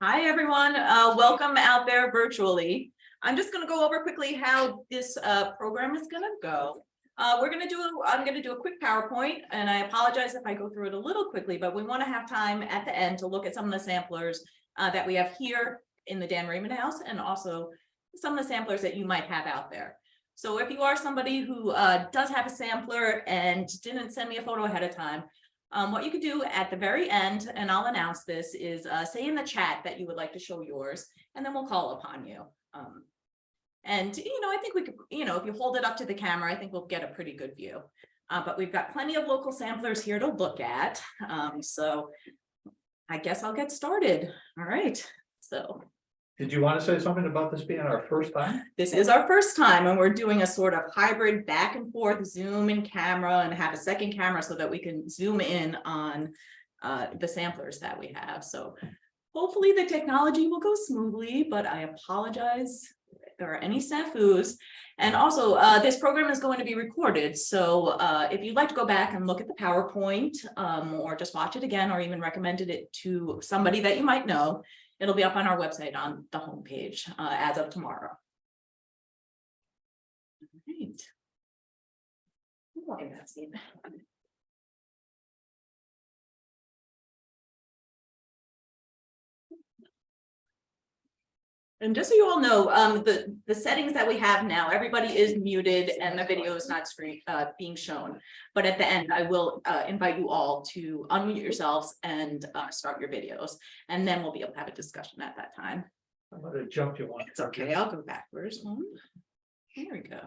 Hi, everyone. Welcome out there virtually. I'm just going to go over quickly how this program is going to go. I'm going to do a quick PowerPoint, and I apologize if I go through it a little quickly, but we want to have time at the end to look at some of the samplers that we have here in the Dan Raymond House, and also some of the samplers that you might have out there. So if you are somebody who does have a sampler and didn't send me a photo ahead of time, what you could do at the very end, and I'll announce this, is say in the chat that you would like to show yours, and then we'll call upon you. And, I think we could, if you hold it up to the camera, I think we'll get a pretty good view. But we've got plenty of local samplers here to look at. So I guess I'll get started. All right. So. Did you want to say something about this being our first time? This is our first time, and we're doing a sort of hybrid back and forth Zoom and camera, and have a second camera so that we can zoom in on the samplers that we have. So hopefully the technology will go smoothly, but I apologize if there are any snafus. And also this program is going to be recorded. So if you'd like to go back and look at the PowerPoint or just watch it again, or even recommended it to somebody that you might know, it'll be up on our website on the homepage as of tomorrow. All right. And just so you all know, the settings that we have now, everybody is muted and the video is not being shown. But at the end, I will invite you all to unmute yourselves and start your videos. And then we'll be able to have a discussion at that time. I'm going to jump you one. It's okay, I'll go backwards. Here we go.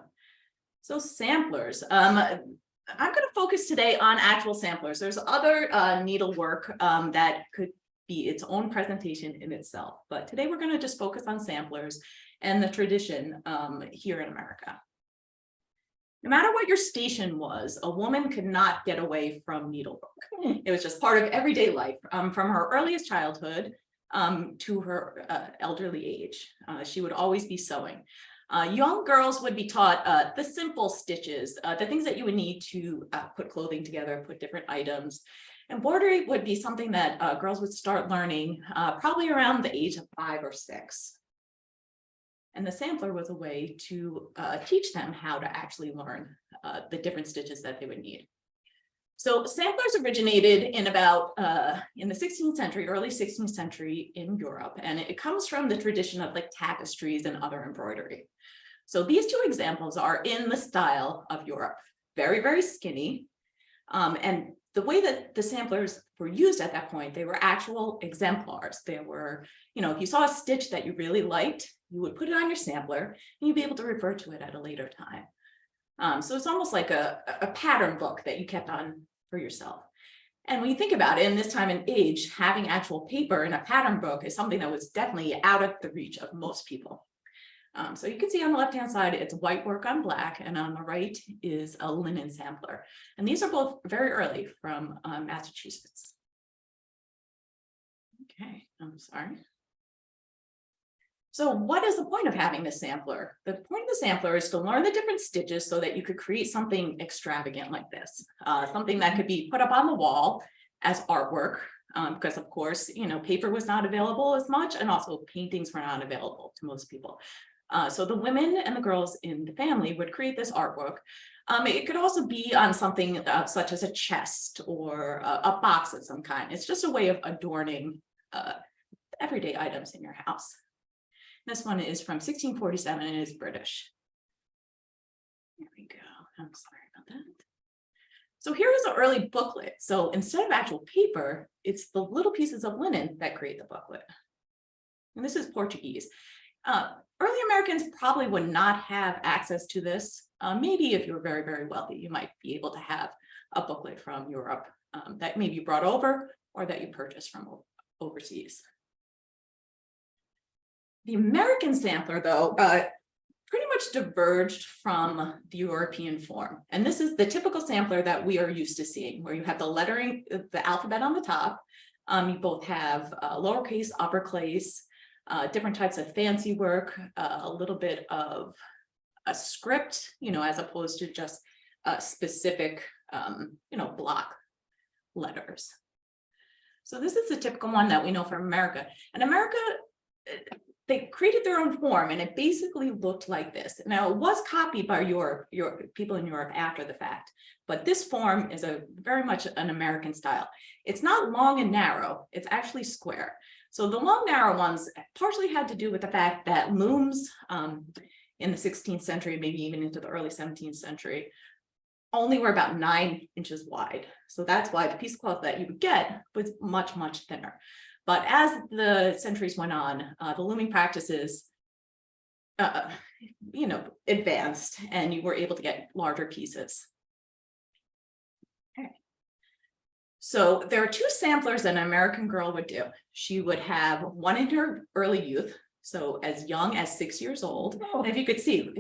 So samplers. I'm going to focus today on actual samplers. There's other needlework that could be its own presentation in itself. But today we're going to just focus on samplers and the tradition here in America. No matter what your station was, a woman could not get away from needlework. It was just part of everyday life, from her earliest childhood to her elderly age. She would always be sewing. Young girls would be taught the simple stitches, the things that you would need to put clothing together, put different items. Embroidery would be something that girls would start learning probably around the age of 5 or 6. And the sampler was a way to teach them how to actually learn the different stitches that they would need. So samplers originated in about in the 16th century, early 16th century in Europe, and it comes from the tradition of like tapestries and other embroidery. So these two examples are in the style of Europe, very, very skinny, and the way that the samplers were used at that point, they were actual exemplars. They were, if you saw a stitch that you really liked, you would put it on your sampler and you'd be able to refer to it at a later time. So it's almost like a pattern book that you kept on for yourself. And when you think about it, in this time and age, having actual paper in a pattern book is something that was definitely out of the reach of most people. So you can see on the left-hand side, it's white work on black, and on the right is a linen sampler. And these are both very early from Massachusetts. Okay, I'm sorry. So what is the point of having this sampler? The point of the sampler is to learn the different stitches so that you could create something extravagant like this, something that could be put up on the wall as artwork, because of course, paper was not available as much, and also paintings were not available to most people. So the women and the girls in the family would create this artwork. It could also be on something such as a chest or a box of some kind. It's just a way of adorning everyday items in your house. This one is from 1647 and is British. There we go. I'm sorry about that. So here is an early booklet. So instead of actual paper, it's the little pieces of linen that create the booklet. And this is Portuguese. Early Americans probably would not have access to this. Maybe if you were very, very wealthy, you might be able to have a booklet from Europe that maybe you brought over or that you purchased from overseas. The American sampler, though, pretty much diverged from the European form. And this is the typical sampler that we are used to seeing, where you have the lettering, the alphabet on the top. You both have lowercase, uppercase, different types of fancy work, a little bit of a script, as opposed to just specific, block letters. So this is a typical one that we know from America. And America, they created their own form and it basically looked like this. Now it was copied by Europe, people in Europe after the fact, but this form is very much an American style. It's not long and narrow, it's actually square. So the long narrow ones partially had to do with the fact that looms in the 16th century, maybe even into the early 17th century, only were about 9 inches wide. So that's why the piece of cloth that you would get was much, much thinner. But as the centuries went on, the looming practices, advanced, and you were able to get larger pieces. Okay. So there are 2 samplers that an American girl would do. She would have one in her early youth, so as young as 6 years old. And if you could see,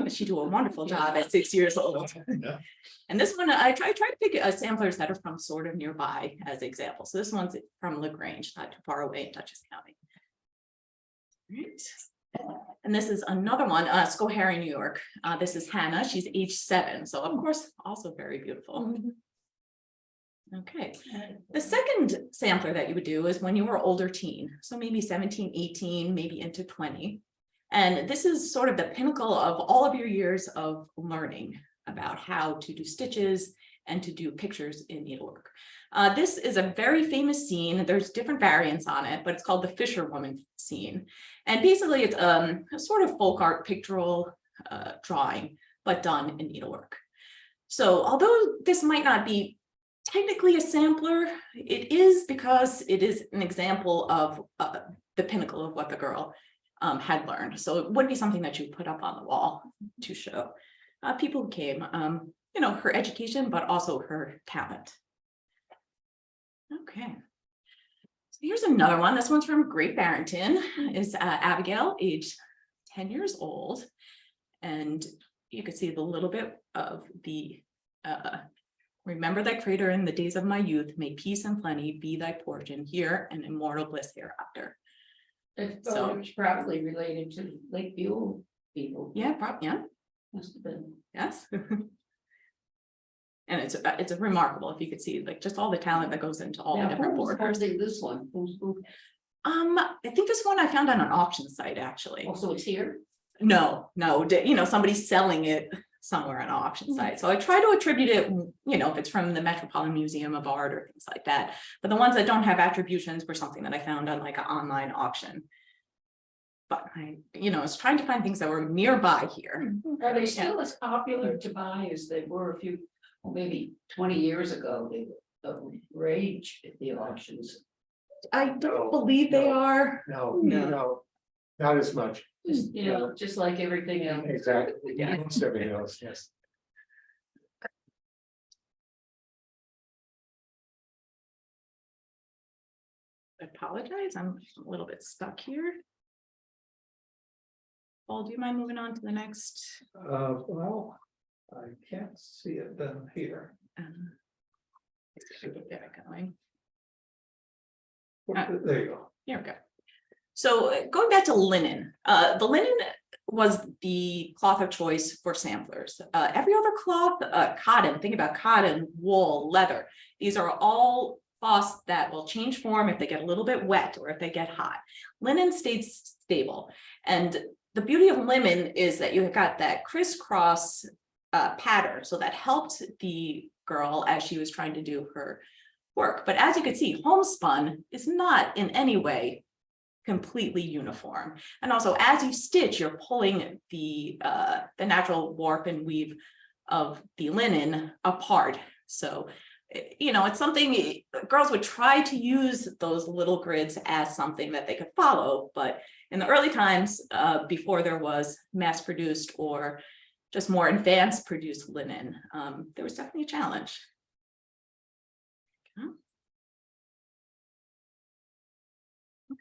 she do a wonderful job at 6 years old. Yeah. And this one, I try to pick samplers that are from sort of nearby as examples. So this one's from LaGrange, not too far away in Dutchess County. Right. And this is another one, Schoharie, New York. This is Hannah. She's age 7. So of course, also very beautiful. Okay. The second sampler that you would do is when you were older teen. So maybe 17, 18, maybe into 20. And this is sort of the pinnacle of all of your years of learning about how to do stitches and to do pictures in needlework. This is a very famous scene. There's different variants on it, but it's called the Fisherwoman scene. And basically it's a sort of folk art pictorial drawing, but done in needlework. So although this might not be technically a sampler, it is because it is an example of the pinnacle of what the girl had learned. So it would be something that you put up on the wall to show people who came, her education, but also her talent. Okay. So here's another one. This one's from Great Barrington. Is Abigail, age 10 years old. And you can see the little bit of the, remember thy creator in the days of my youth, may peace and plenty be thy portion here and immortal bliss hereafter. It's So- probably related to Lakeview people. Yeah, yeah. Must have been. Yes. And it's a remarkable, if you could see, like, just all the talent that goes into all the different borders. Hardly this one. Who? I think this one I found on an auction site, actually. Also, it's here. No, somebody's selling it somewhere on an auction site. So I try to attribute it, if it's from the Metropolitan Museum of Art or things like that. But the ones that don't have attributions were something that I found on like an online auction. But I, was trying to find things that were nearby here. Are they still as popular to buy as they were a few, maybe 20 years ago? They were rage at the auctions. I don't No, believe they no. are. No, not as much. Just, just like everything else. Exactly. Yeah. Most everything else, yes. I apologize, I'm a little bit stuck here. Paul, do you mind moving on to the next? Well, I can't see it then here. Get it going. There you go. Here we go. So going back to linen, the linen was the cloth of choice for samplers. Every other cloth, cotton, think about cotton, wool, leather. These are all cloths that will change form if they get a little bit wet or if they get hot. Linen stays stable. And the beauty of linen is that you got that crisscross pattern. So that helped the girl as she was trying to do her work. But as you can see, homespun is not in any way completely uniform. And also as you stitch, you're pulling the natural warp and weave of the linen apart. So, it's something girls would try to use those little grids as something that they could follow. But in the early times, before there was mass produced or just more advanced produced linen, there was definitely a challenge.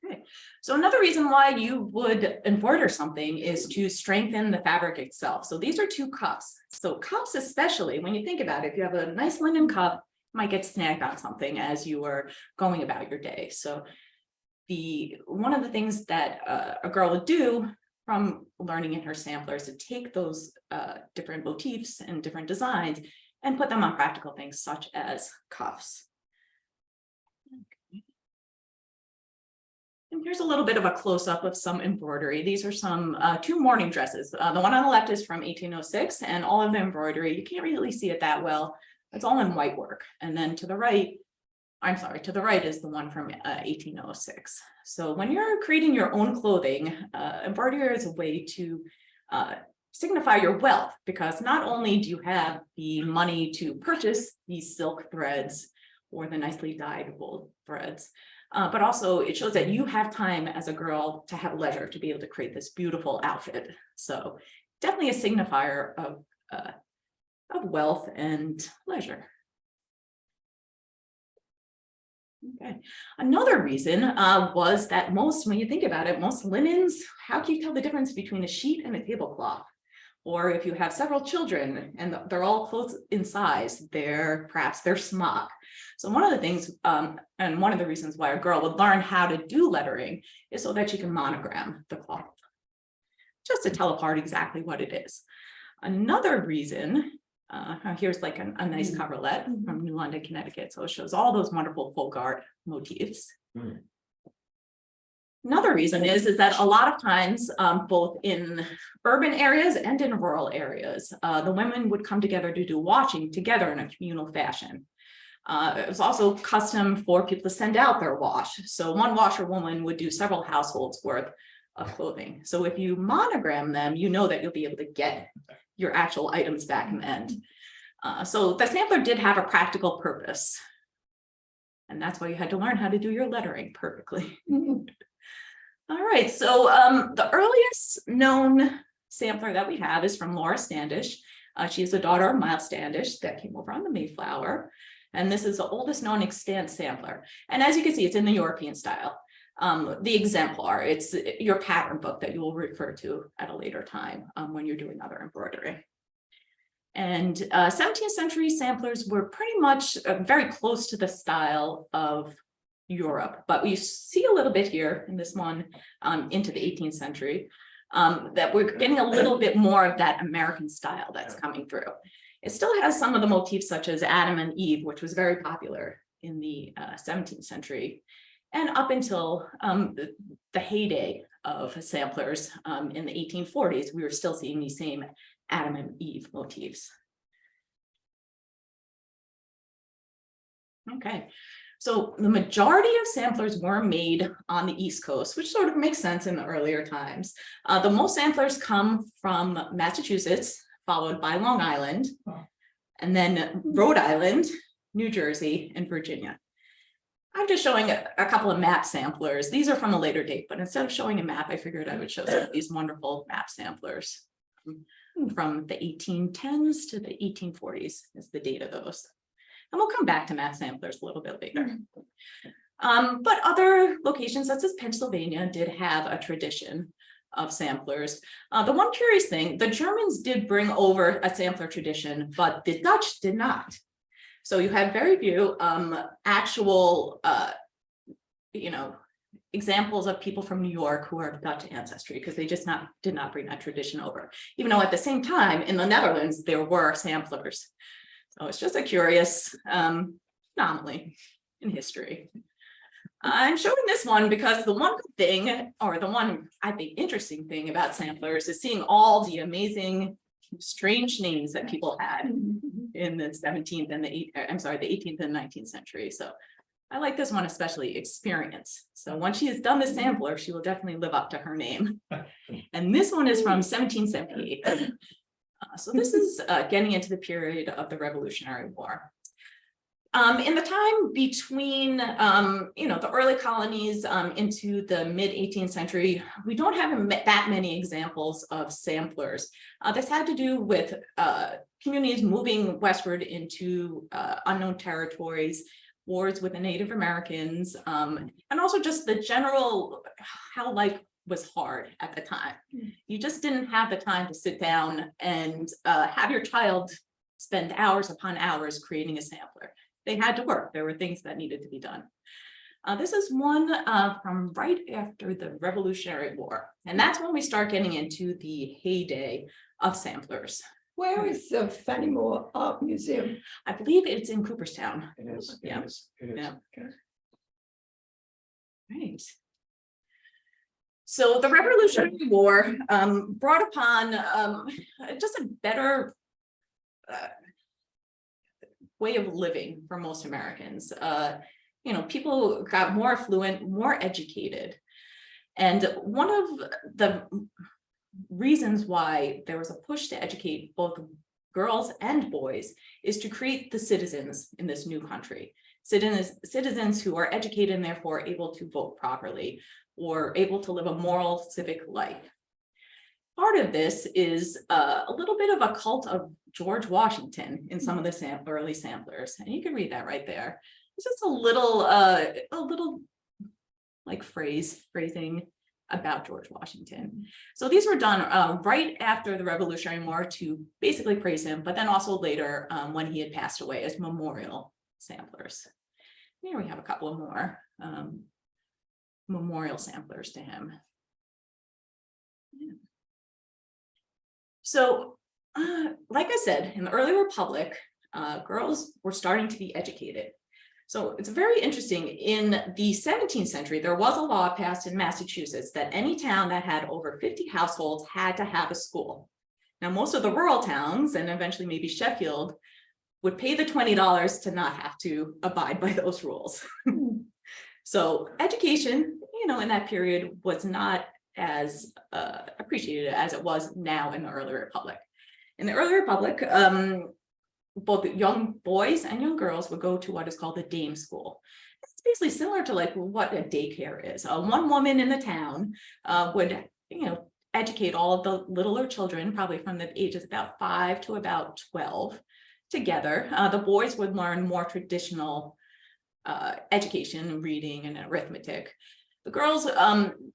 Okay, so another reason why you would embroider something is to strengthen the fabric itself. So these are 2 cuffs. So cuffs, especially when you think about it, if you have a nice linen cuff, it might get snagged on something as you are going about your day. So one of the things that a girl would do from learning in her sampler is to take those different motifs and different designs and put them on practical things such as cuffs. Here's a little bit of a close-up of some embroidery. These are some two mourning dresses. The one on the left is from 1806, and all of the embroidery, you can't really see it that well. It's all in white work. And then to the right, I'm sorry, to the right is the one from 1806. So when you're creating your own clothing, embroidery is a way to signify your wealth, because not only do you have the money to purchase these silk threads or the nicely dyed wool threads, but also it shows that you have time as a girl to have leisure to be able to create this beautiful outfit. So definitely a signifier of wealth and leisure. Okay, another reason was that when you think about it, most linens, how can you tell the difference between a sheet and a tablecloth? Or if you have several children and they're all close in size, perhaps they're smock. So one of the things, and one of the reasons why a girl would learn how to do lettering is so that she can monogram the cloth, just to tell apart exactly what it is. Another reason, here's like a nice coverlet from New London, Connecticut. So it shows all those wonderful folk art motifs. Another reason is that a lot of times, both in urban areas and in rural areas, the women would come together to do washing together in a communal fashion. It was also custom for people to send out their wash. So one washerwoman would do several households worth of clothing. So if you monogram them, you know that you'll be able to get your actual items back in the end. So the sampler did have a practical purpose. And that's why you had to learn how to do your lettering perfectly. All right, so the earliest known sampler that we have is from Laura Standish. She is the daughter of Miles Standish that came over on the Mayflower. And this is the oldest known extant sampler. And as you can see, it's in the European style. The exemplar, it's your pattern book that you will refer to at a later time when you're doing other embroidery. And 17th century samplers were pretty much very close to the style of Europe, but we see a little bit here in this one into the 18th century that we're getting a little bit more of that American style that's coming through. It still has some of the motifs such as Adam and Eve, which was very popular in the 17th century and up until the heyday of samplers in the 1840s. We were still seeing these same Adam and Eve motifs. Okay. So the majority of samplers were made on the East Coast, which sort of makes sense in the earlier times. The most samplers come from Massachusetts, followed by Long Island, and then Rhode Island, New Jersey, and Virginia. I'm just showing a couple of map samplers. These are from a later date, but instead of showing a map, I figured I would show some of these wonderful map samplers from the 1810s to the 1840s is the date of those. And we'll come back to map samplers a little bit later. But other locations such as Pennsylvania did have a tradition of samplers. The one curious thing, the Germans did bring over a sampler tradition, but the Dutch did not. So you have very few actual, examples of people from New York who are of Dutch ancestry, because they just did not bring that tradition over. Even though at the same time in the Netherlands, there were samplers. So it's just a curious anomaly in history. I'm showing this one because the one good thing, or the one I think interesting thing about samplers is seeing all the amazing, strange names that people had in the 17th and the 18th and 19th century. So I like this one especially, Experience. So once she has done the sampler, she will definitely live up to her name. And this one is from 1778. So this is getting into the period of the Revolutionary War. In the time between, the early colonies into the mid 18th century, we don't have that many examples of samplers. This had to do with communities moving westward into unknown territories, wars with the Native Americans, and also just the general how life was hard at the time. You just didn't have the time to sit down and have your child spend hours upon hours creating a sampler. They had to work. There were things that needed to be done. This is one from right after the Revolutionary War. And that's when we start getting into the heyday of samplers. Where is the Fenimore Art Museum? I believe it's in Cooperstown. It is. Yeah. It is. Yeah. Right. So the Revolutionary War brought upon just a better way of living for most Americans. People got more affluent, more educated. And one of the reasons why there was a push to educate both girls and boys is to create the citizens in this new country. Citizens who are educated and therefore able to vote properly or able to live a moral civic life. Part of this is a little bit of a cult of George Washington in some of the early samplers. And you can read that right there. It's just a little like phrasing about George Washington. So these were done right after the Revolutionary War to basically praise him, but then also later when he had passed away as memorial samplers. Here we have a couple of more memorial samplers to him. Yeah. So, like I said, in the early Republic, girls were starting to be educated. So it's very interesting. In the 17th century, there was a law passed in Massachusetts that any town that had over 50 households had to have a school. Now, most of the rural towns, and eventually maybe Sheffield, would pay the $20 to not have to abide by those rules. So education, in that period was not as appreciated as it was now in the early Republic. In the early Republic, both young boys and young girls would go to what is called the dame school. It's basically similar to like what a daycare is. One woman in the town would, educate all of the littler children, probably from the ages about 5 to about 12 together. The boys would learn more traditional education, reading and arithmetic. The girls,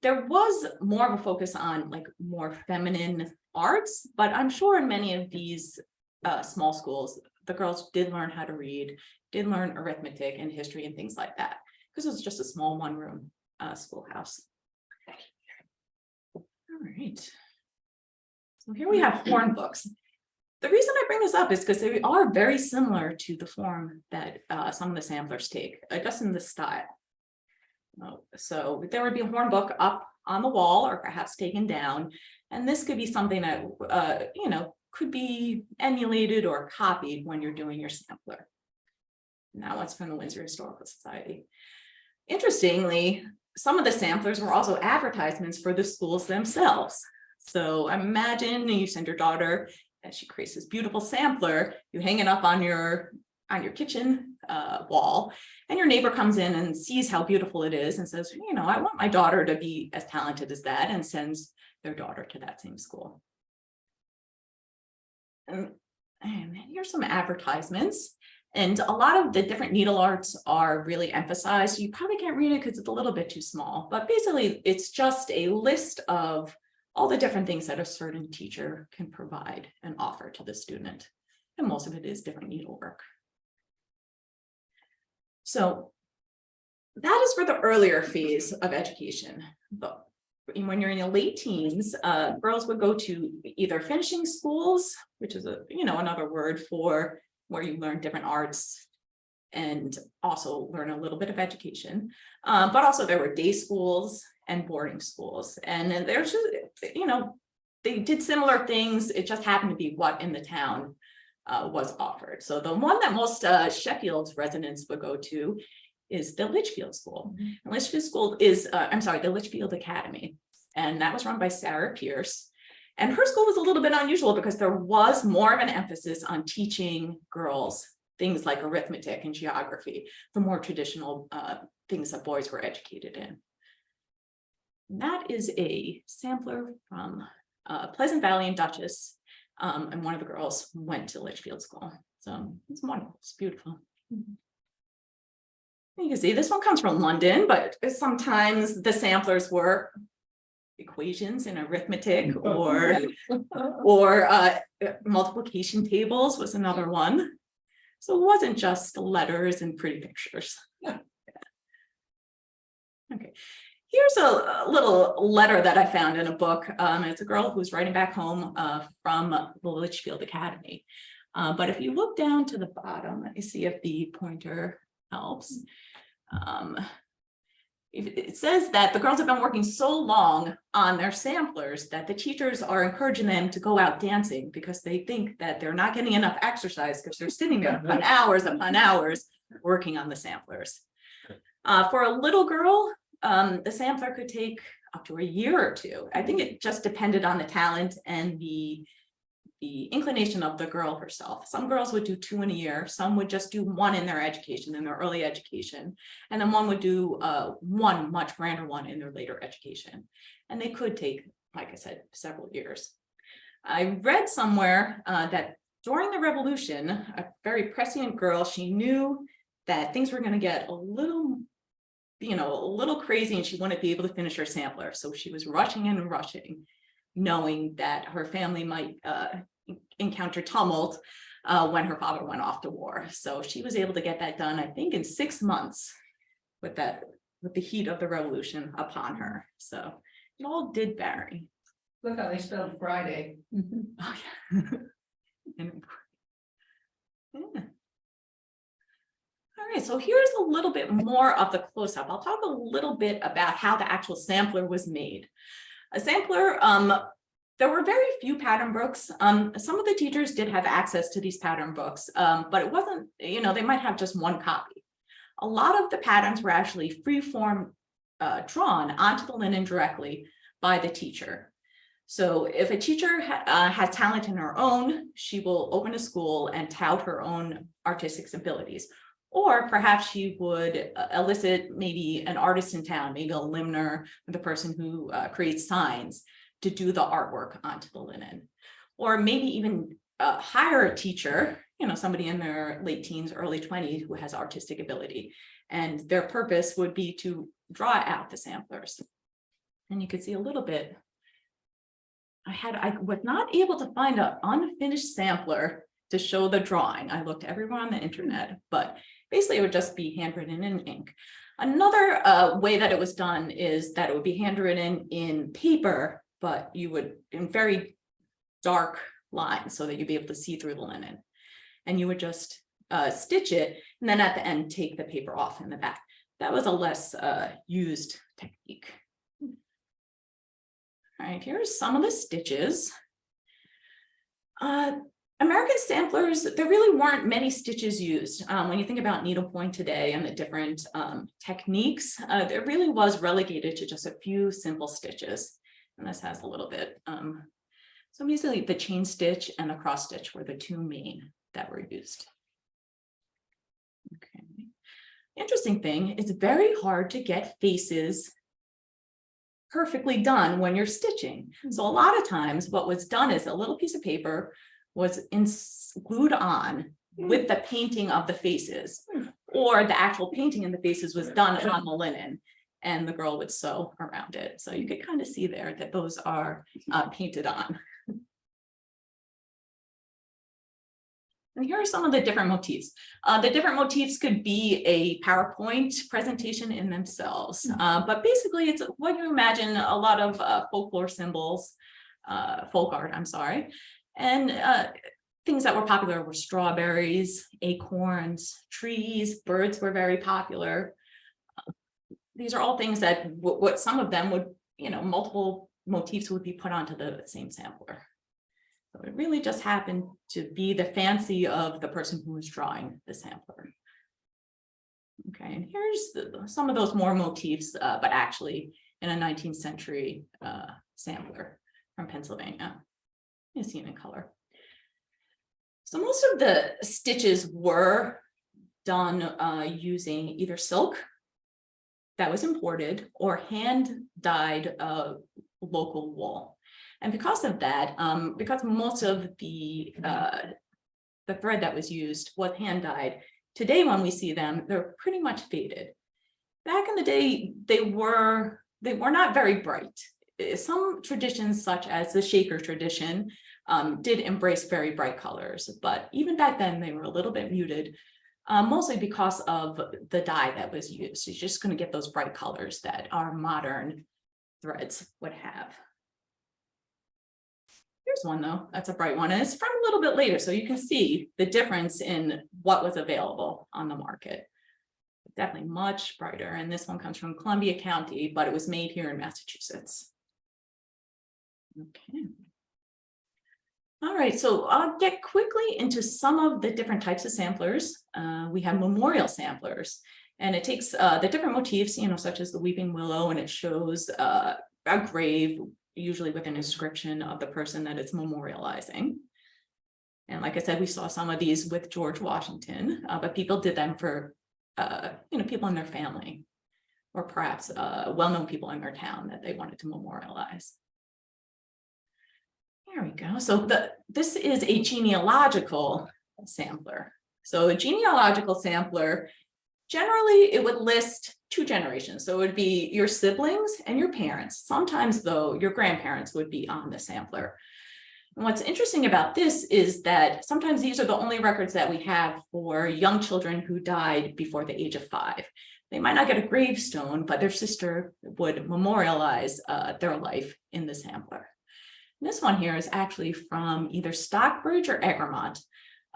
there was more of a focus on like more feminine arts, but I'm sure in many of these small schools, the girls did learn how to read, did learn arithmetic and history and things like that, because it was just a small one-room schoolhouse. All right. So here we have horn books. The reason I bring this up is because they are very similar to the form that some of the samplers take, just in the style. So there would be a horn book up on the wall or perhaps taken down, and this could be something that could be emulated or copied when you're doing your sampler. And that one's from the Windsor Historical Society. Interestingly, some of the samplers were also advertisements for the schools themselves. So imagine you send your daughter and she creates this beautiful sampler, you hang it up on your kitchen wall, and your neighbor comes in and sees how beautiful it is and says, I want my daughter to be as talented as that, and sends their daughter to that same school. And here's some advertisements. And a lot of the different needle arts are really emphasized. You probably can't read it because it's a little bit too small, but basically it's just a list of all the different things that a certain teacher can provide and offer to the student. And most of it is different needlework. So that is for the earlier phase of education. But when you're in your late teens, girls would go to either finishing schools, which is another word for where you learn different arts and also learn a little bit of education. But also there were day schools and boarding schools. And there's just, they did similar things. It just happened to be what in the town was offered. So the one that most Sheffield residents would go to is the Litchfield School. And Litchfield School is, the Litchfield Academy. And that was run by Sarah Pierce. And her school was a little bit unusual because there was more of an emphasis on teaching girls things like arithmetic and geography, the more traditional things that boys were educated in. And that is a sampler from Pleasant Valley and Dutchess. And one of the girls went to Litchfield School. So it's wonderful, it's beautiful. You can see this one comes from London, but sometimes the samplers were equations in arithmetic or multiplication tables was another one. So it wasn't just letters and pretty pictures. Okay, here's a little letter that I found in a book. It's a girl who's writing back home from the Litchfield Academy. But if you look down to the bottom, let me see if the pointer helps. it says that the girls have been working so long on their samplers that the teachers are encouraging them to go out dancing because they think that they're not getting enough exercise because they're sitting there upon hours working on the samplers. For a little girl, the sampler could take up to a year or two. I think it just depended on the talent and the inclination of the girl herself. Some girls would do 2 in a year, some would just do 1 in their education, in their early education, and then one would do one much grander one in their later education. And they could take, like I said, several years. I read somewhere that during the revolution, a very prescient girl, she knew that things were going to get a little crazy and she wouldn't be able to finish her sampler. So she was rushing and rushing, knowing that her family might encounter tumult when her father went off to war. So she was able to get that done, I think, in 6 months with the heat of the revolution upon her. So it all did vary. Look how they spelled Friday. Oh, yeah. Yeah. All right, so here's a little bit more of the close-up. I'll talk a little bit about how the actual sampler was made. A sampler, there were very few pattern books. Some of the teachers did have access to these pattern books, but it wasn't, they might have just 1 copy. A lot of the patterns were actually free-form drawn onto the linen directly by the teacher. So if a teacher has talent in her own, she will open a school and tout her own artistic abilities. Or perhaps she would elicit maybe an artist in town, maybe a limner, the person who creates signs, to do the artwork onto the linen. Or maybe even hire a teacher, somebody in their late teens, early 20s who has artistic ability. And their purpose would be to draw out the samplers. And you could see a little bit. I was not able to find an unfinished sampler to show the drawing. I looked everywhere on the internet, but basically it would just be handwritten in ink. Another way that it was done is that it would be handwritten in paper, but you would in very dark lines so that you'd be able to see through the linen. And you would just stitch it, and then at the end take the paper off in the back. That was a less used technique. All right, here's some of the stitches. American samplers, there really weren't many stitches used. When you think about needlepoint today and the different techniques, it really was relegated to just a few simple stitches. And this has a little bit. So basically the chain stitch and the cross stitch were the 2 main that were used. Okay. Interesting thing, it's very hard to get faces perfectly done when you're stitching. So a lot of times what was done is a little piece of paper was glued on with the painting of the faces, or the actual painting in the faces was done on the linen and the girl would sew around it. So you could kind of see there that those are painted on. And here are some of the different motifs. The different motifs could be a PowerPoint presentation in themselves, but basically it's what you imagine, a lot of folklore symbols, folk art, I'm sorry. And things that were popular were strawberries, acorns, trees, birds were very popular. These are all things that what some of them would, multiple motifs would be put onto the same sampler. So it really just happened to be the fancy of the person who was drawing the sampler. Okay, and here's some of those more motifs, but actually in a 19th century sampler from Pennsylvania. You see it in color. So most of the stitches were done using either silk that was imported or hand-dyed local wool. And because of that, because most of the thread that was used was hand-dyed, today when we see them, they're pretty much faded. Back in the day, they were not very bright. Some traditions, such as the Shaker tradition, did embrace very bright colors, but even back then they were a little bit muted, mostly because of the dye that was used. You're just going to get those bright colors that our modern threads would have. Here's one though, that's a bright one, and it's from a little bit later, so you can see the difference in what was available on the market. Definitely much brighter. And this one comes from Columbia County, but it was made here in Massachusetts. Okay. All right, so I'll get quickly into some of the different types of samplers. We have memorial samplers, and it takes the different motifs, such as the weeping willow, and it shows a grave, usually with an inscription of the person that it's memorializing. And like I said, we saw some of these with George Washington, but people did them for, people in their family, or perhaps well-known people in their town that they wanted to memorialize. There we go. So this is a genealogical sampler. So a genealogical sampler, generally it would list 2 generations. So it would be your siblings and your parents. Sometimes though, your grandparents would be on the sampler. And what's interesting about this is that sometimes these are the only records that we have for young children who died before the age of 5. They might not get a gravestone, but their sister would memorialize their life in the sampler. This one here is actually from either Stockbridge or Egremont.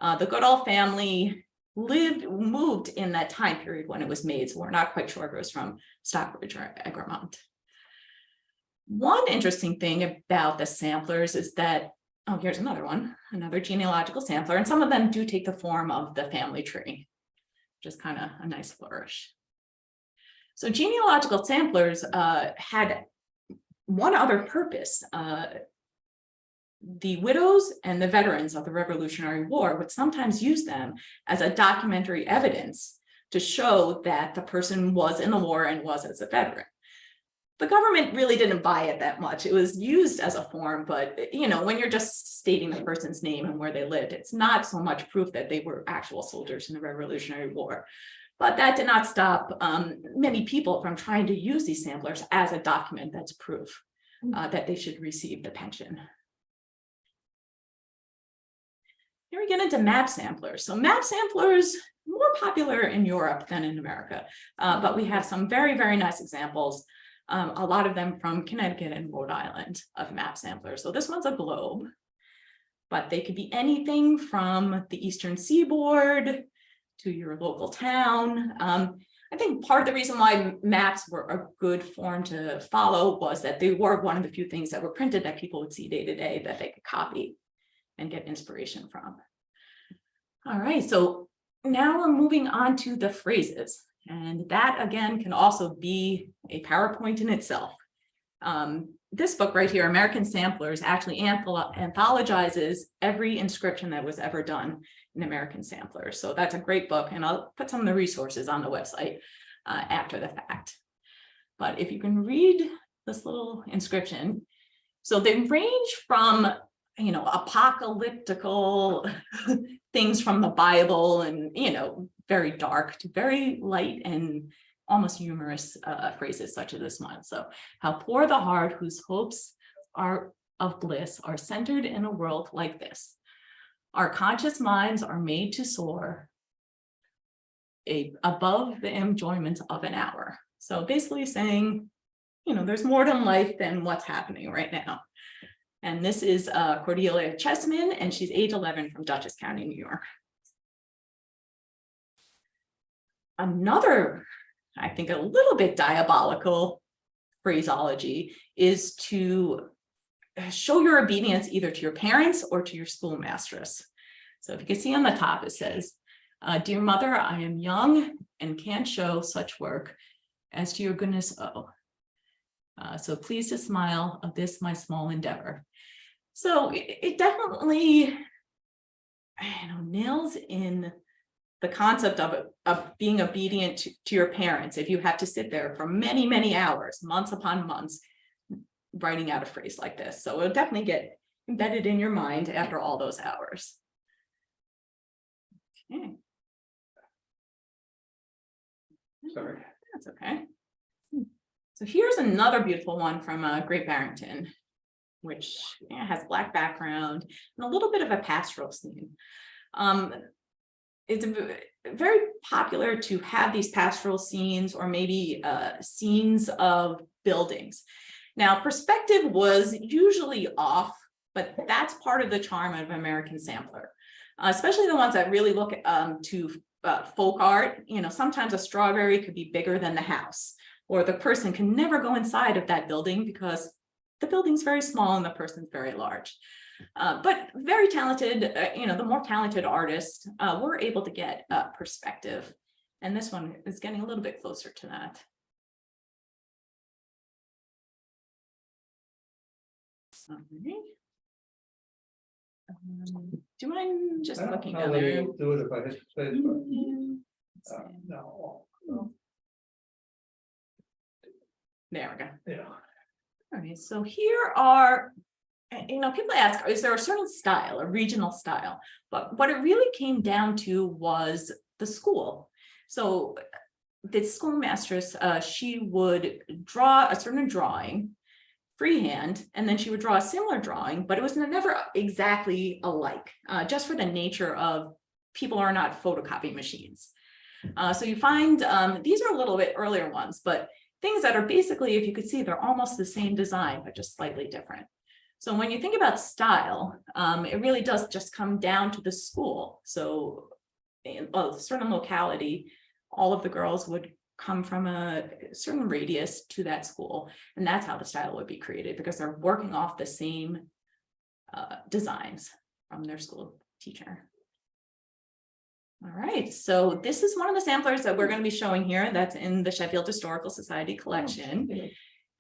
The Goodall family moved in that time period when it was made, so we're not quite sure if it was from Stockbridge or Egremont. One interesting thing about the samplers is that, oh, here's another one, another genealogical sampler, and some of them do take the form of the family tree, which is kind of a nice flourish. So genealogical samplers had one other purpose. The widows and the veterans of the Revolutionary War would sometimes use them as a documentary evidence to show that the person was in the war and was as a veteran. The government really didn't buy it that much. It was used as a form, but when you're just stating the person's name and where they lived, it's not so much proof that they were actual soldiers in the Revolutionary War. But that did not stop many people from trying to use these samplers as a document that's proof that they should receive the pension. Here we get into map samplers. So map samplers, more popular in Europe than in America, but we have some very, very nice examples. A lot of them from Connecticut and Rhode Island of map samplers. So this one's a globe, but they could be anything from the Eastern Seaboard to your local town. I think part of the reason why maps were a good form to follow was that they were one of the few things that were printed that people would see day to day that they could copy and get inspiration from. All right, so now we're moving on to the phrases, and that again can also be a PowerPoint in itself. This book right here, American Samplers, actually anthologizes every inscription that was ever done in American Samplers. So that's a great book, and I'll put some of the resources on the website after the fact. But if you can read this little inscription, so they range from apocalyptical things from the Bible and, very dark to very light and almost humorous phrases such as this one. So, how poor the heart whose hopes are of bliss are centered in a world like this. Our conscious minds are made to soar above the enjoyment of an hour. So basically saying, there's more to life than what's happening right now. And this is Cordelia Chessman, and she's age 11 from Dutchess County, New York. Another, I think, a little bit diabolical phraseology is to show your obedience either to your parents or to your schoolmistress. So if you can see on the top, it says, "Dear mother, I am young and can't show such work as to your goodness owe. So please to smile of this my small endeavor." So it definitely, nails in the concept of being obedient to your parents. If you have to sit there for many, many hours, months upon months, writing out a phrase like this. So it'll definitely get embedded in your mind after all those hours. Okay. Sorry. That's okay. So here's another beautiful one from Great Barrington, which has black background and a little bit of a pastoral scene. It's very popular to have these pastoral scenes or maybe scenes of buildings. Now, perspective was usually off, but that's part of the charm of American Sampler, especially the ones that really look to folk art, sometimes a strawberry could be bigger than the house, or the person can never go inside of that building because the building's very small and the person's very large. But very talented, the more talented artists were able to get perspective. And this one is getting a little bit closer to that. Sorry. Do you mind just I don't looking know down that there? it'll do it if I hit space, but, Mm, no. There we go. Yeah. All right, so here are, people ask, is there a certain style, a regional style? But what it really came down to was the school. So the schoolmistress, she would draw a certain drawing freehand, and then she would draw a similar drawing, but it was never exactly alike, just for the nature of people are not photocopy machines. So you find, these are a little bit earlier ones, but things that are basically, if you could see, they're almost the same design, but just slightly different. So when you think about style, it really does just come down to the school. So in a certain locality, all of the girls would come from a certain radius to that school, and that's how the style would be created, because they're working off the same designs from their school teacher. All right, so this is one of the samplers that we're going to be showing here that's in the Sheffield Historical Society collection.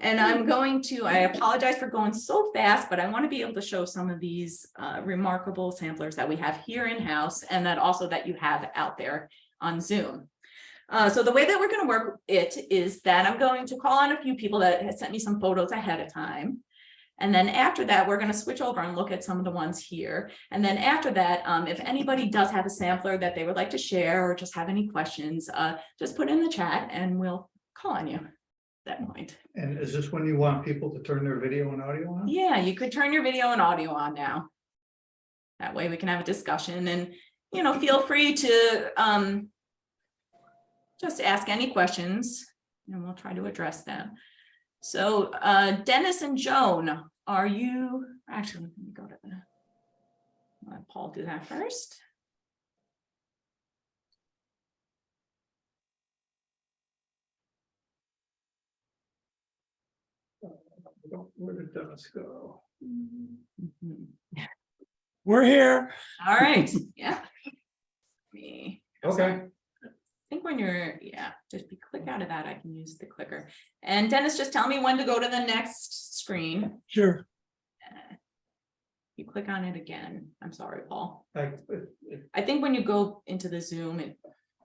And I'm going to, I apologize for going so fast, but I want to be able to show some of these remarkable samplers that we have here in-house, and that also that you have out there on Zoom. So the way that we're going to work it is that I'm going to call on a few people that have sent me some photos ahead of time. And then after that, we're going to switch over and look at some of the ones here. And then after that, if anybody does have a sampler that they would like to share or just have any questions, just put it in the chat and we'll call on you at that point. And is this when you want people to turn their video and audio on? Yeah, you could turn your video and audio on now. That way we can have a discussion, and, feel free to just ask any questions and we'll try to address them. So Dennis and Joan, are you, actually, let me go to the, let Paul do that first. Where did Dennis go? Mhm. We're here. All right, yeah. Me. Okay. I think when you're, just click out of that, I can use the clicker. And Dennis, just tell me when to go to the next screen. Sure. You click on it again. I'm sorry, Paul. I I think when you go into the Zoom,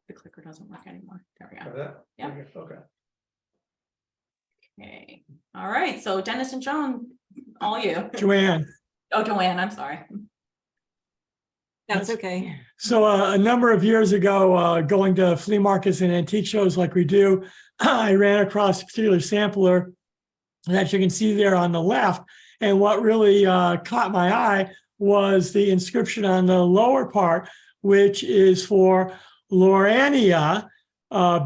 the clicker doesn't work anymore. There we go. that? Yeah. Okay. Okay. All right. So Dennis and Joan, all you. Joanne. Oh, Joanne, I'm sorry. That's okay. So a number of years ago, going to flea markets and antique shows like we do, I ran across a particular sampler that you can see there on the left. And what really caught my eye was the inscription on the lower part, which is for Lorania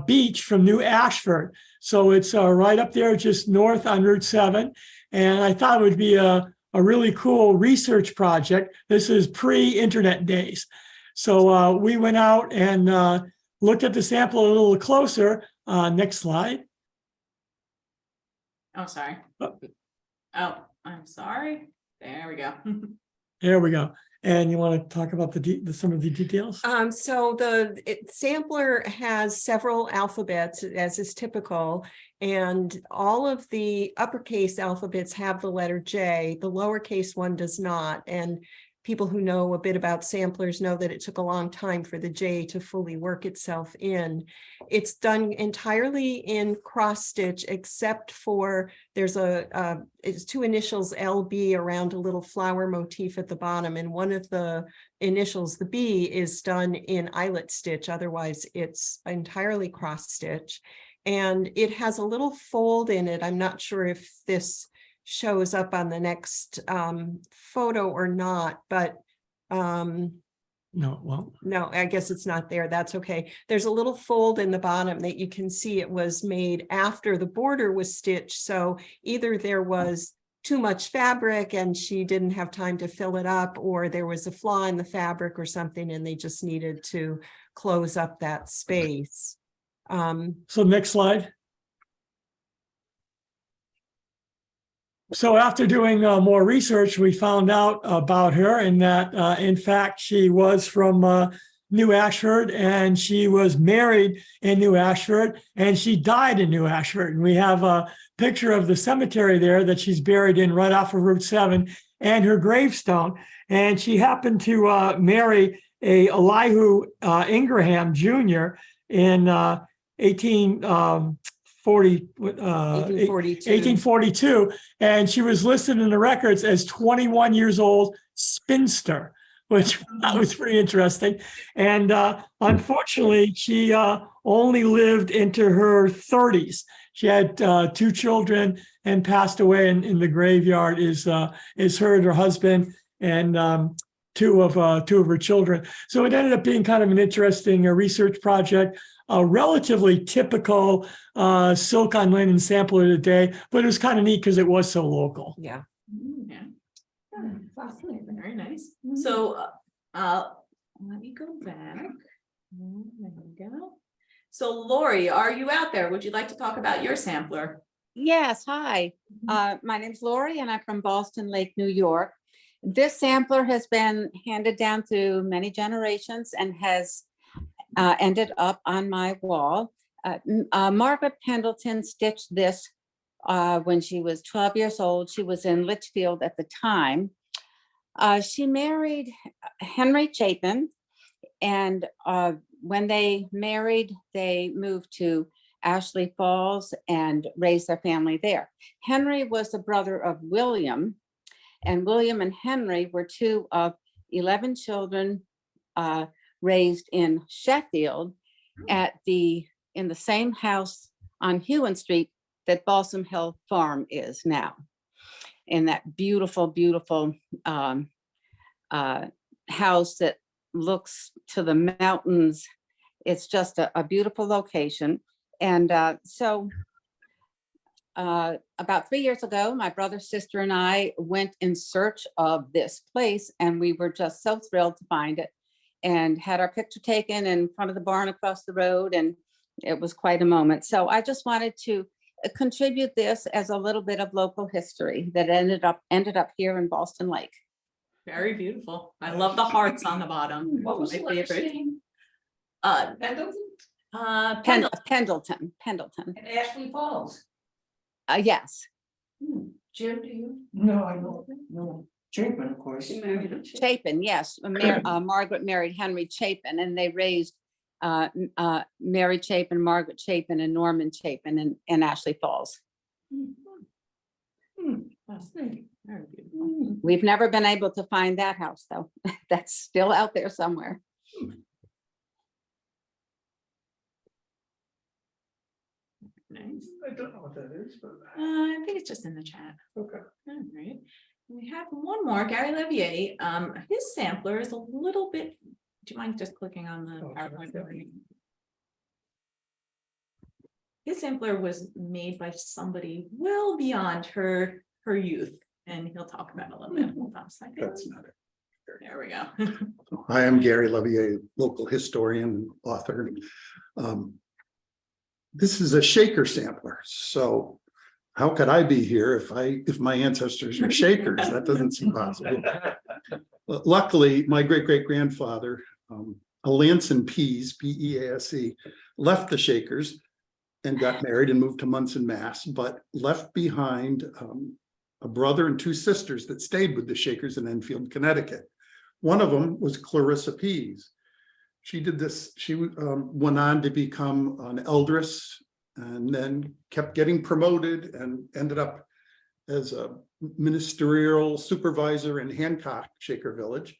Beach from New Ashford. So it's right up there just north on Route 7. And I thought it would be a really cool research project. This is pre-internet days. So we went out and looked at the sample a little closer. Next slide. Oh, sorry. Oh. Oh, I'm sorry. There we go. There we go. And you want to talk about some of the details? So the sampler has several alphabets, as is typical, and all of the uppercase alphabets have the letter J. The lowercase one does not. And people who know a bit about samplers know that it took a long time for the J to fully work itself in. It's done entirely in cross stitch, except for there's it's two initials LB around a little flower motif at the bottom, and one of the initials, the B, is done in eyelet stitch. Otherwise, it's entirely cross stitch, and it has a little fold in it. I'm not sure if this shows up on the next photo or not, but No, well, no, I guess it's not there. That's okay. There's a little fold in the bottom that you can see it was made after the border was stitched. So either there was too much fabric and she didn't have time to fill it up, or there was a flaw in the fabric or something and they just needed to close up that space. So next slide. So after doing more research, we found out about her and that in fact, she was from New Ashford and she was married in New Ashford and she died in New Ashford. And we have a picture of the cemetery there that she's buried in right off of Route 7 and her gravestone. And she happened to marry a Elihu Ingraham Jr. in 1842, and she was listed in the records as 21 years old, spinster, which that was pretty interesting. And unfortunately, she only lived into her 30s. She had 2 children and passed away. In the graveyard is her and her husband and two of her children. So it ended up being kind of an interesting research project. A relatively typical silk on linen sampler today, but it was kind of neat because it was so local. Yeah. Yeah. Very nice. So let me go back. There we go. So Lori, are you out there? Would you like to talk about your sampler? Yes, hi. My name's Lori and I'm from Boston Lake, New York. This sampler has been handed down through many generations and has ended up on my wall. Margaret Pendleton stitched this when she was 12 years old. She was in Litchfield at the time. She married Henry Chapin, and when they married, they moved to Ashley Falls and raised their family there. Henry was the brother of William, and William and Henry were 2 of 11 children raised in Sheffield in the same house on Hewan Street that Balsam Hill Farm is now. In that beautiful, beautiful house that looks to the mountains. It's just a beautiful location. And so about 3 years ago, my brother, sister, and I went in search of this place, and we were just so thrilled to find it and had our picture taken in front of the barn across the road, and it was quite a moment. So I just wanted to contribute this as a little bit of local history that ended up here in Boston Lake. Very beautiful. I love the hearts on the bottom. What was My the last favorite. name? Pendleton. Pendleton. And Ashley Falls. Yes, Jim, do you? No, I don't, no, Chapin, of course. Chapin, yes. Margaret married Henry Chapin, and they raised Mary Chapin, Margaret Chapin, and Norman Chapin in Ashley Falls. Fascinating. Very beautiful. We've never been able to find that house, though. That's still out there somewhere. Nice. I don't know what that is, but. I think it's just in the chat. Okay. All right. We have one more, Gary Levier. His sampler is a little bit, do you mind just clicking on the Oh, PowerPoint? sure. His sampler was made by somebody well beyond her youth, and he'll talk about it a little bit. Hold on a second. That's not it. There we go. I am Gary Levier, local historian, author. This is a shaker sampler. So how could I be here if my ancestors were shakers? That doesn't seem possible. But luckily, my great-great-grandfather, Alanson Pease, P-E-A-S-E, left the Shakers and got married and moved to Munson, Mass, but left behind a brother and 2 sisters that stayed with the Shakers in Enfield, Connecticut. One of them was Clarissa Pease. She did this, she went on to become an eldress and then kept getting promoted and ended up as a ministerial supervisor in Hancock Shaker Village.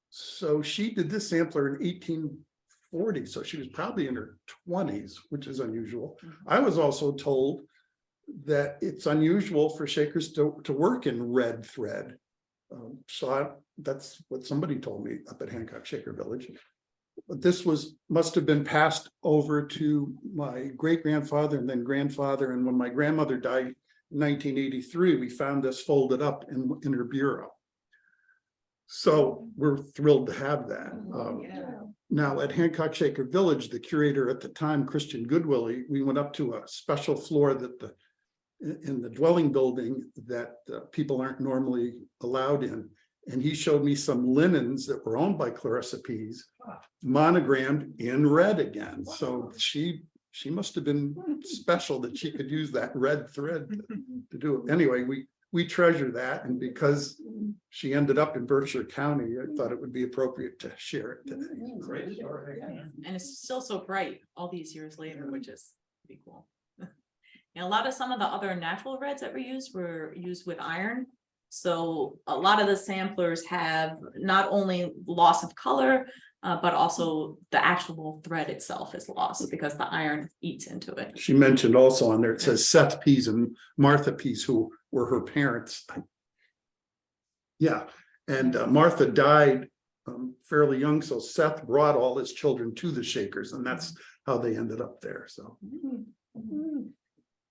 So she did this sampler in 1840, so she was probably in her 20s, which is unusual. I was also told that it's unusual for Shakers to work in red thread. That's what somebody told me up at Hancock Shaker Village. But this must have been passed over to my great-grandfather and then grandfather. And when my grandmother died in 1983, we found this folded up in her bureau. So we're thrilled to have that. Now, at Hancock Shaker Village, the curator at the time, Christian Goodwillie, we went up to a special floor that in the dwelling building that people aren't normally allowed in. And he showed me some linens that were owned by Clarissa Pease, monogrammed in red again. So she must have been special that she could use that red thread to do it. Anyway, we treasure that, and because she ended up in Berkshire County, I thought it would be appropriate to share it today. Great story. And it's still so bright all these years later, which is pretty cool. And a lot of some of the other natural reds that we used were used with iron. So a lot of the samplers have not only loss of color, but also the actual thread itself is lost because the iron eats into it. She mentioned also on there, it says Seth Pease and Martha Pease, who were her parents. Yeah, and Martha died fairly young, so Seth brought all his children to the Shakers, and that's how they ended up there. So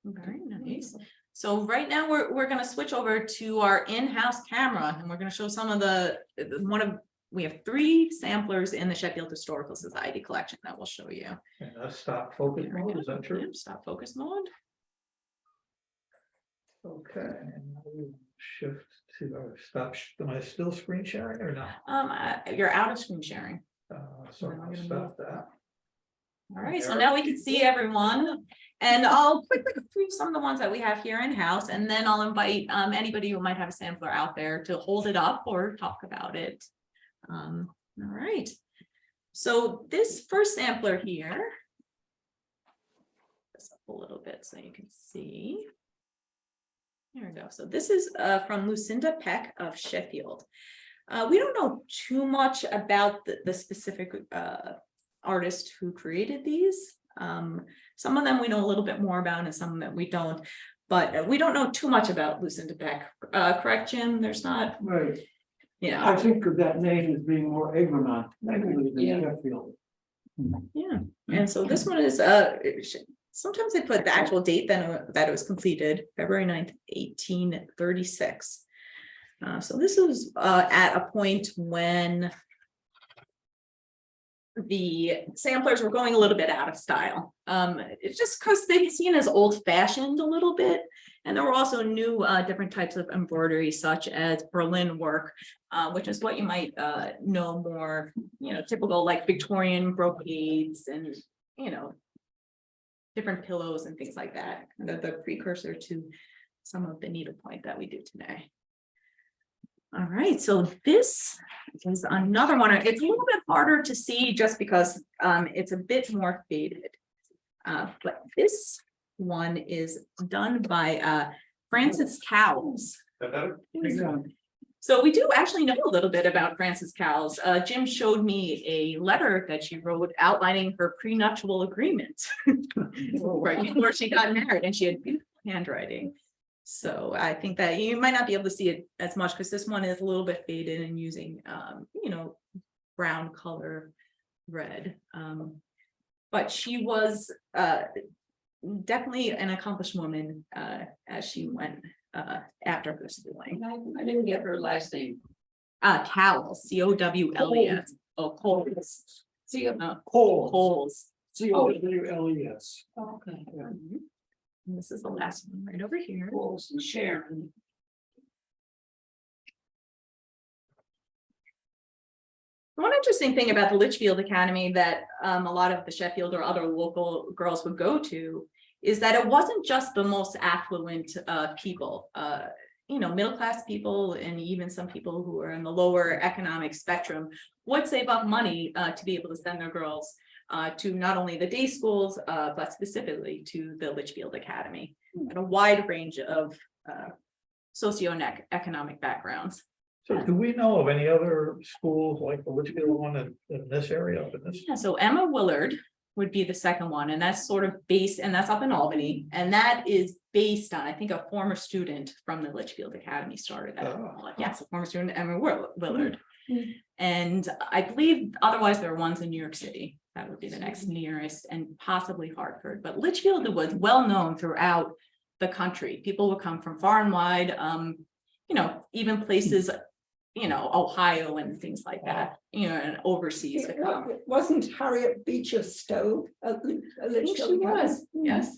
Very nice. So right now we're gonna switch over to our in-house camera, and we're gonna show some of we have 3 samplers in the Sheffield Historical Society collection that we'll show you. And stop focus mode, is that true? Yep, stop focus mode. Okay, and I will shift to stop. Am I still screen sharing or not? You're out of screen sharing. So I'll stop that. All right, so now we can see everyone, and I'll quickly go through some of the ones that we have here in-house, and then I'll invite anybody who might have a sampler out there to hold it up or talk about it. All right, so this first sampler here, this up a little bit so you can see. There we go. So this is from Lucinda Peck of Sheffield. We don't know too much about the specific artist who created these. Some of them we know a little bit more about, and some that we don't. But we don't know too much about Lucinda Peck. Correct, Jim? There's not. Right. Yeah. I think of that name as being more Egremont, than Yeah. Sheffield. Yeah. And so this one is sometimes they put the actual date that it was completed, February 9th, 1836. So this was at a point when the samplers were going a little bit out of style. It's just because they seen as old-fashioned a little bit. And there were also new different types of embroidery, such as Berlin work, which is what you might know more, typical like Victorian brocades and, different pillows and things like that. The precursor to some of the needlepoint that we do today. All right, so this is another one. It's a little bit harder to see just because it's a bit more faded. But this one is done by Frances Cowles. So we do actually know a little bit about Frances Cowles. Jim showed me a letter that she wrote outlining her prenuptial agreement right before she got married, and she had beautiful handwriting. So I think that you might not be able to see it as much because this one is a little bit faded and using, brown color red. But she was definitely an accomplished woman as she went after her schooling. I didn't get her last name. Cowles, C-O-W-L-E-S. Oh, Coles. Coles. C-O-W-L-E-S. Okay. And this is the last one right over here. Coles and Sharon. One interesting thing about the Litchfield Academy that a lot of the Sheffield or other local girls would go to is that it wasn't just the most affluent people, middle-class people, and even some people who are in the lower economic spectrum would save up money to be able to send their girls to not only the day schools, but specifically to the Litchfield Academy, and a wide range of socioeconomic backgrounds. So do we know of any other schools like the Litchfield one in this area? Yeah, so Emma Willard would be the second one, and that's sort of based, and that's up in Albany, and that is based on, I think, a former student from the Litchfield Academy started that. Yes, a former student, Emma Willard. And I believe otherwise there are ones in New York City. That would be the next nearest, and possibly Hartford. But Litchfield was well known throughout the country. People would come from far and wide, even places Ohio and things like that, and overseas to come. Wasn't Harriet Beecher Stowe at I think Litchfield she Academy? was, yes,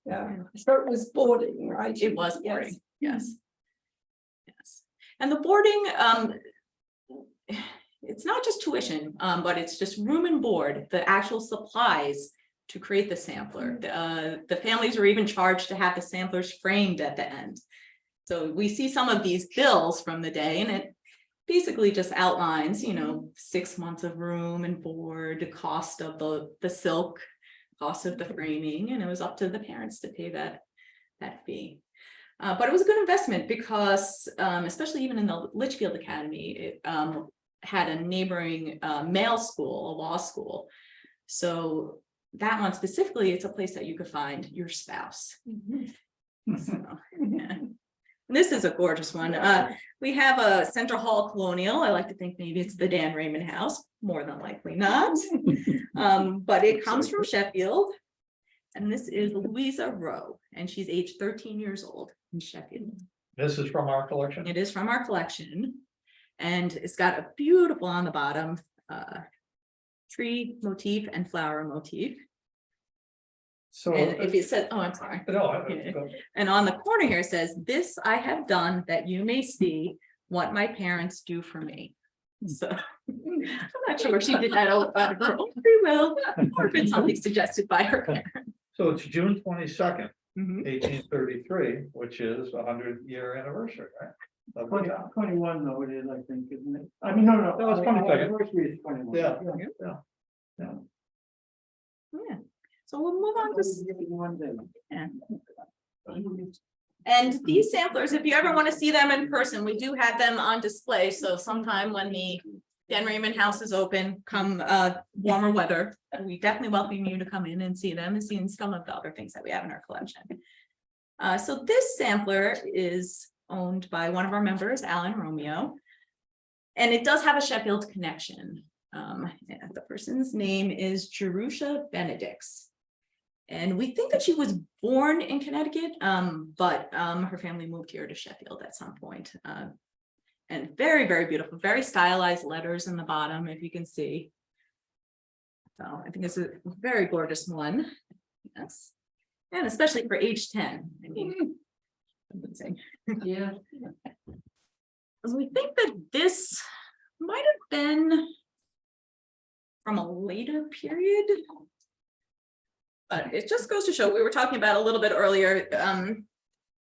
Yeah, so it was boarding, right? it was Yes. boarding, yes. Yes, and the boarding, it's not just tuition, but it's just room and board, the actual supplies to create the sampler. The families were even charged to have the samplers framed at the end. So we see some of these bills from the day, and it basically just outlines, 6 months of room and board, the cost of the silk, cost of the framing, and it was up to the parents to pay that fee. But it was a good investment because, especially even in the Litchfield Academy, it had a neighboring male school, a law school. So that one specifically, it's a place that you could find your spouse. So, yeah. This is a gorgeous one. We have a Center Hall Colonial. I like to think maybe it's the Dan Raymond House, more than likely not. But it comes from Sheffield. And this is Louisa Rowe, and she's age 13 years old in Sheffield. This is from our collection. It is from our collection. And it's got a beautiful on the bottom tree motif and flower motif. So. And if it says, oh, I'm sorry. And on the corner here it says, "This I have done that you may see what my parents do for me." So I'm not sure if she did that out of her own free will, or if it's something suggested by her parents. So it's June 22nd, Mhm. 1833, which is the 100-year anniversary, right? Of the town. 21 though it is, I think, isn't it? I mean, no. No, it's 22nd. Anniversary is 21. Yeah. Yeah. So we'll move on to. One day. Yeah. And these samplers, if you ever want to see them in person, we do have them on display. So sometime when the Dan Raymond House is open, come warmer weather, we definitely welcome you to come in and see them and see some of the other things that we have in our collection. So this sampler is owned by one of our members, Alan Romeo. And it does have a Sheffield connection. The person's name is Jerusha Benedicts. And we think that she was born in Connecticut, but her family moved here to Sheffield at some point. And very, very beautiful, very stylized letters in the bottom, if you can see. So I think it's a very gorgeous one. Yes. And especially for age 10. I mean, amazing. Yeah. And we think that this might have been from a later period. But it just goes to show, we were talking about a little bit earlier,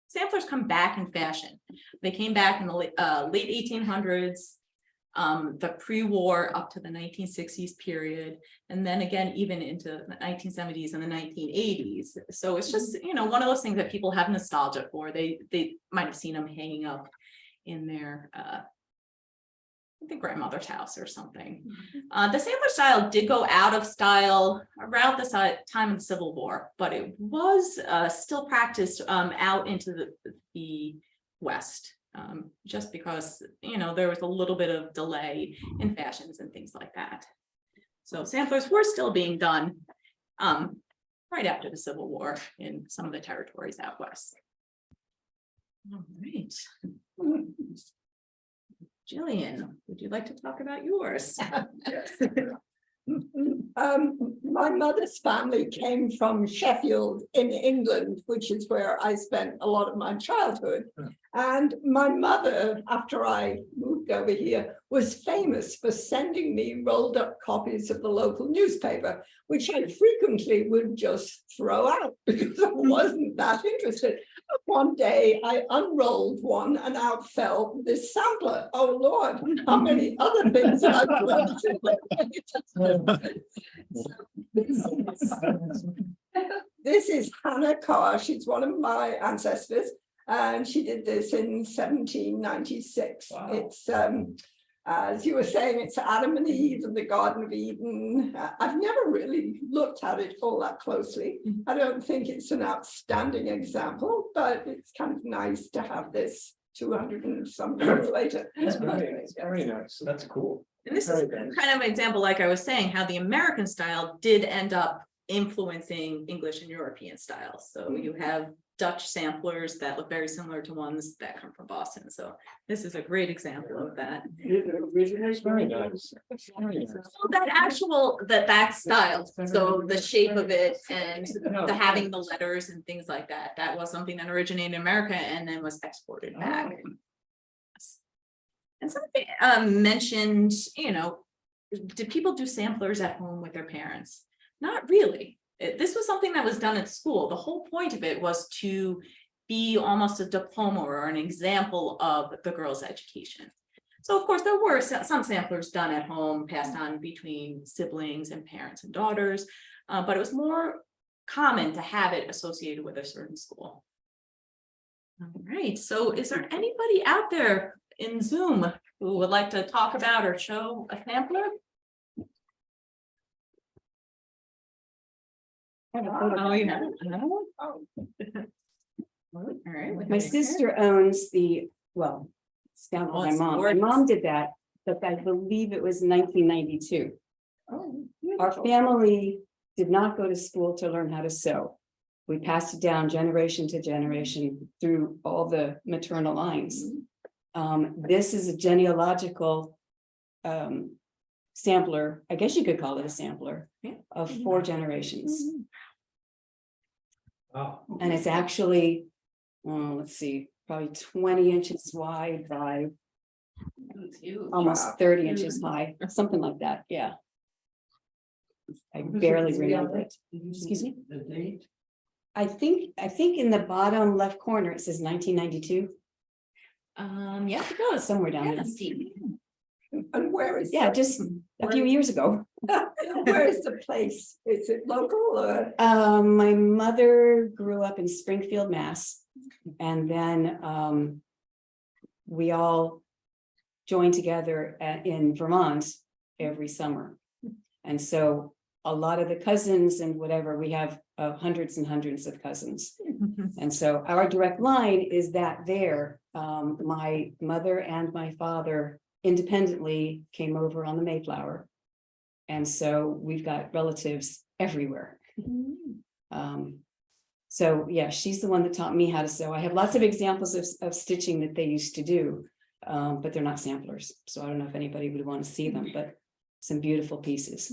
samplers come back in fashion. They came back in the late 1800s, the pre-war up to the 1960s period, and then again, even into the 1970s and the 1980s. So it's just, one of those things that people have nostalgia for. They might have seen them hanging up in their I think grandmother's house or something. The sampler style did go out of style around the time of the Civil War, but it was still practiced out into the West, just because, there was a little bit of delay in fashions and things like that. So samplers were still being done right after the Civil War in some of the territories out West. All right. Jillian, would you like to talk about yours? My mother's family came from Sheffield in England, which is where I spent a lot of my childhood. And my mother, after I moved over here, was famous for sending me rolled up copies of the local newspaper, which I frequently would just throw out because I wasn't that interested. One day I unrolled one and out fell this sampler. Oh Lord, how many other things I've learned. This is Hannah Carr. She's one of my ancestors, and she did this in 1796. Wow. It's as you were saying, it's Adam and Eve and the Garden of Eden. I've never really looked at it all that closely. I don't think it's an outstanding example, but it's kind of nice to have this 200 and some years later. That's very nice. That's cool. And this is kind of an example, like I was saying, how the American style did end up influencing English and European styles. So you have Dutch samplers that look very similar to ones that come from Boston. So this is a great example of that. Very nice. So that style, so the shape of it and the having the letters and things like that, that was something that originated in America and then was exported back. And something mentioned, did people do samplers at home with their parents? Not really. This was something that was done at school. The whole point of it was to be almost a diploma or an example of the girl's education. So of course, there were some samplers done at home, passed on between siblings and parents and daughters, but it was more common to have it associated with a certain school. All right, so is there anybody out there in Zoom who would like to talk about or show a sampler? Oh, you have another one? Oh. All right. My sister owns it's down Oh, by my it's mom. My gorgeous. mom did that, but I believe it was 1992. Oh, Our beautiful. family did not go to school to learn how to sew. We passed it down generation to generation through all the maternal lines. This is a genealogical sampler, I guess you could call it a sampler, Yeah. of 4 generations. Wow. And it's actually, let's see, probably 20 inches wide by It's huge. almost 30 inches high, something like that, yeah. I barely remember it. Excuse me? The date? I think in the bottom left corner, it says 1992, Yeah, it does. somewhere down there. And where is? Yeah, just a few years ago. Where is the place? Is it local or? My mother grew up in Springfield, Mass. And then we all joined together in Vermont every summer. And so a lot of the cousins and whatever, we have hundreds and hundreds of cousins. And so our direct line is that there. My mother and my father independently came over on the Mayflower. And so we've got relatives everywhere. So yeah, she's the one that taught me how to sew. I have lots of examples of stitching that they used to do, but they're not samplers. So I don't know if anybody would want to see them, but some beautiful pieces.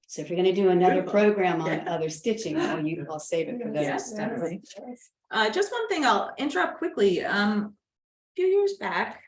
So if you're going to do another Beautiful. program on other stitching, I'll save it for those. Yes, definitely. Just one thing, I'll interrupt quickly. A few years back,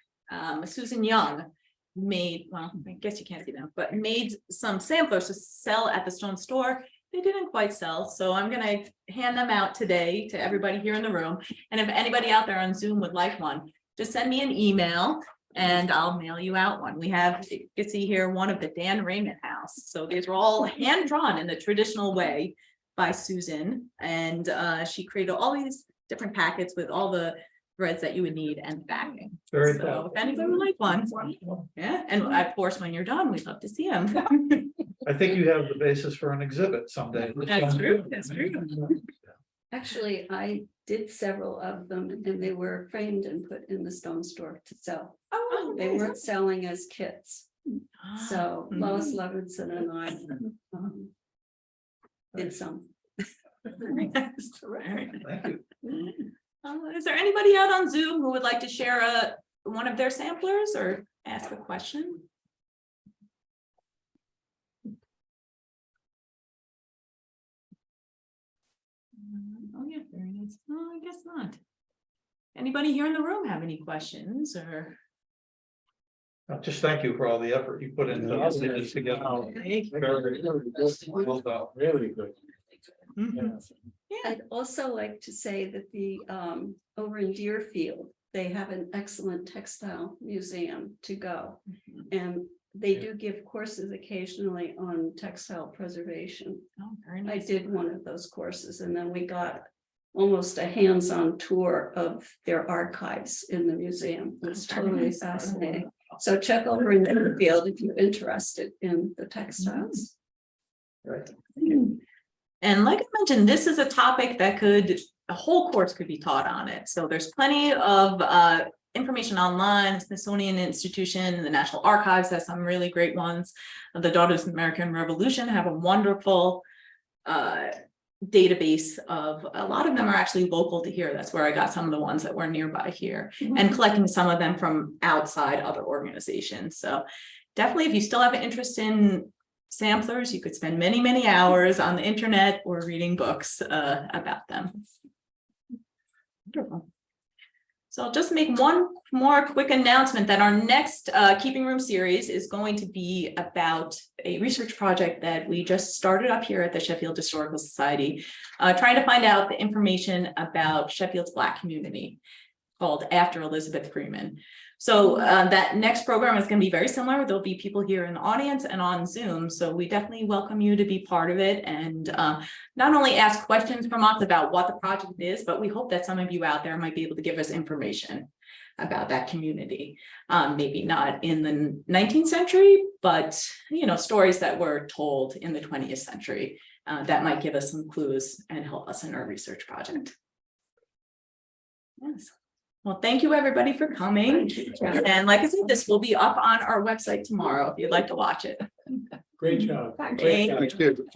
Susan Young made, well, I guess you can't see them, but made some samplers to sell at the Stone store. They didn't quite sell, so I'm gonna hand them out today to everybody here in the room. And if anybody out there on Zoom would like one, just send me an email and I'll mail you out one. We have, you can see here, one of the Dan Raymond house. So these were all hand drawn in the traditional way by Susan. And she created all these different packets with all the threads that you would need and backing. Very So cool. if anybody would like one, yeah, and of course, when you're done, we'd love to see them. I think you have the basis for an exhibit someday. That's true, that's true. Actually, I did several of them and they were framed and put in the Stone store to sell. Oh, They weren't selling as kits. So Mhm. Lois Levinson and I did some. Yes, right. Thank you. Is there anybody out on Zoom who would like to share one of their samplers or ask a question? Oh, yeah, very nice. No, I guess not. Anybody here in the room have any questions or? Just thank you for all the effort you put into putting this together. Well done. Really good. Mhm. Yeah, I'd also like to say that the over in Deerfield, they have an excellent textile museum to go. And they do give courses occasionally on textile preservation. oh, very I nice. did one of those courses and then we got almost a hands-on tour of their archives in the museum. It was totally fascinating. So check over in Deerfield if you're interested in the textiles. Right. And like I mentioned, this is a topic that a whole course could be taught on it. So there's plenty of information online. Smithsonian Institution, the National Archives has some really great ones. The Daughters of the American Revolution have a wonderful database of, a lot of them are actually local to here. That's where I got some of the ones that were nearby here, and collecting some of them from outside other organizations. So definitely, if you still have an interest in samplers, you could spend many, many hours on the internet or reading books about them. Wonderful. So I'll just make one more quick announcement that our next Keeping Room series is going to be about a research project that we just started up here at the Sheffield Historical Society, trying to find out the information about Sheffield's Black community, called After Elizabeth Freeman. So that next program is going to be very similar. There'll be people here in the audience and on Zoom. So we definitely welcome you to be part of it, and not only ask questions from us about what the project is, but we hope that some of you out there might be able to give us information about that community. Maybe not in the 19th century, but stories that were told in the 20th century that might give us some clues and help us in our research project. Yes. Well, thank you, everybody, for coming. And like I said, this will be up on our website tomorrow if you'd like to watch it. Great job. Thank you. Thank you.